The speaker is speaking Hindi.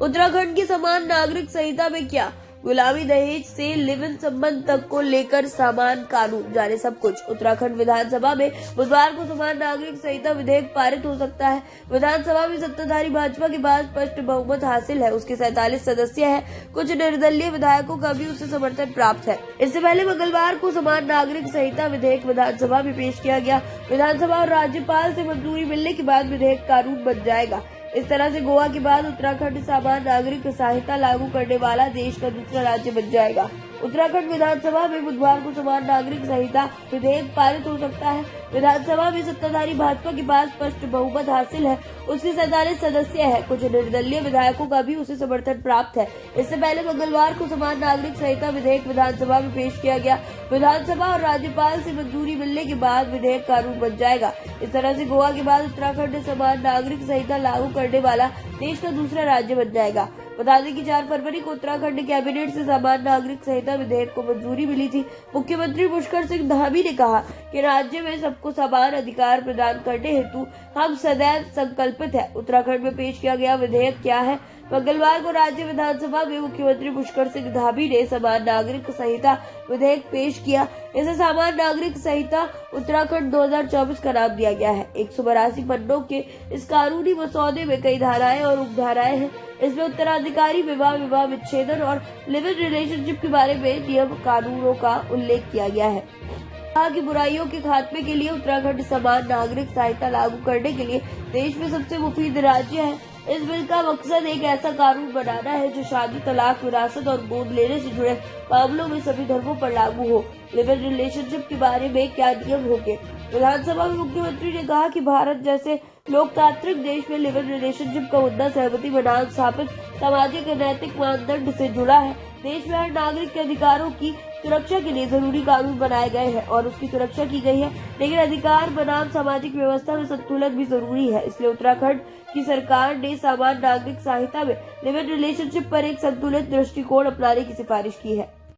उत्तराखंड की समान नागरिक संहिता में क्या, गुलामी दहेज से लिव इन संबंध तक को लेकर समान कानून, जाने सब कुछ। उत्तराखंड विधानसभा में बुधवार को समान नागरिक संहिता विधेयक पारित हो सकता है। विधानसभा में सत्ताधारी भाजपा के बाद स्पष्ट बहुमत हासिल है। उसके 47 सदस्य हैं। कुछ निर्दलीय विधायकों का भी उसे समर्थन प्राप्त है। इससे पहले मंगलवार को समान नागरिक संहिता विधेयक विधानसभा में पेश किया गया। विधानसभा और राज्यपाल से मंजूरी मिलने के बाद विधेयक कानून बन जाएगा। इस तरह से गोवा के बाद उत्तराखंड समान नागरिक संहिता लागू करने वाला देश का दूसरा राज्य बन जाएगा। उत्तराखंड विधानसभा में बुधवार को समान नागरिक संहिता विधेयक पारित हो सकता है। विधानसभा में सत्ताधारी भाजपा के पास स्पष्ट बहुमत हासिल है। उसके 47 सदस्य हैं। कुछ निर्दलीय विधायकों का भी उसे समर्थन प्राप्त है। इससे पहले मंगलवार को समान नागरिक संहिता विधेयक विधानसभा में पेश किया गया। विधानसभा और राज्यपाल से मंजूरी मिलने के बाद विधेयक कानून बन जाएगा। इस तरह से गोवा के बाद उत्तराखंड समान नागरिक संहिता लागू करने वाला देश का दूसरा राज्य बन जाएगा। बता दें कि 4 फरवरी को उत्तराखंड कैबिनेट से समान नागरिक संहिता विधेयक को मंजूरी मिली थी। मुख्यमंत्री पुष्कर सिंह धामी ने कहा कि राज्य में सबको समान अधिकार प्रदान करने हेतु हम सदैव संकल्पित हैं। उत्तराखंड में पेश किया गया विधेयक क्या है? मंगलवार को राज्य विधानसभा में मुख्यमंत्री पुष्कर सिंह धामी ने समान नागरिक संहिता विधेयक पेश किया। इसे समान नागरिक संहिता उत्तराखंड 2024 का नाम दिया गया है। 182 पन्नों के इस कानूनी मसौदे में कई धाराएं और उपधाराएं हैं। इसमें उत्तराधिकारी विवाह, विवाह विच्छेदन और लिव इन रिलेशनशिप के बारे में नियम कानूनों का उल्लेख किया गया है। कहा कि बुराइयों के खात्मे के लिए उत्तराखंड समान नागरिक संहिता लागू करने के लिए देश में सबसे मुफीद राज्य है। इस बिल का मकसद एक ऐसा कानून बनाना है जो शादी, तलाक, विरासत और गोद लेने से जुड़े मामलों में सभी धर्मों पर लागू हो। लिव इन रिलेशनशिप के बारे में क्या नियम होंगे? विधानसभा में मुख्यमंत्री ने कहा कि भारत जैसे लोकतांत्रिक देश में लिव इन रिलेशनशिप का मुद्दा सहमति बनाम स्थापित सामाजिक और नैतिक मानदंड से जुड़ा है। देश में हर नागरिक के अधिकारों की सुरक्षा के लिए जरूरी कानून बनाए गए हैं और उसकी सुरक्षा की गई है, लेकिन अधिकार बनाम सामाजिक व्यवस्था में संतुलन भी जरूरी है। इसलिए उत्तराखंड की सरकार ने समान नागरिक संहिता में लिव इन रिलेशनशिप पर एक संतुलित दृष्टिकोण अपनाने की सिफारिश की है।